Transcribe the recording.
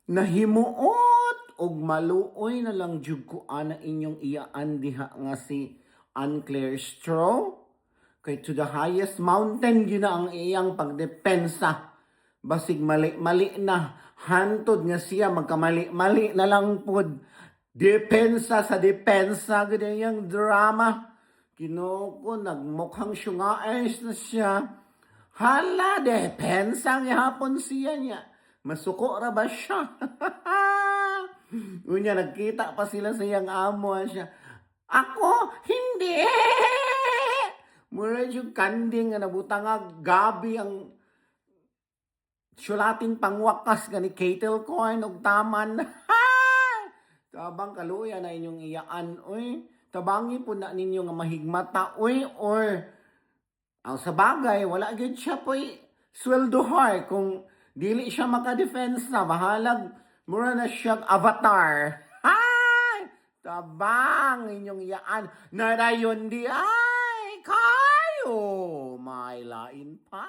Nahimuot og maluoy na lang jud ko ana inyong iyaan diha nga si Ann Claire Straw. Kay to the highest mountain yun na ang iyang pagdepensa. Basig mali-mali na. Hantod nga siya magkamali-mali na lang pod. Depensa sa depensa ganyang drama. Kinoko nagmukhang syungaes na siya. Hala, depensa nga hapon siya niya. Masuko ra ba siya? Unya, nagkita pa sila sa iyang amo siya. Ako, hindi! Mura yung kanding nga nabutang nga gabi ang sulating pangwakas nga ni Katel Coin og taman. Tabang kaluya na inyong iyaan, oy. Tabangi po na ninyo nga mahigmata, oy, or ang sa bagay, wala gyud siya po'y sweldohar kung dili siya makadepensa, bahalag mura na siyang avatar. Hay! Tabang inyong iyaan. Narayon di ay kayo. May lain pa.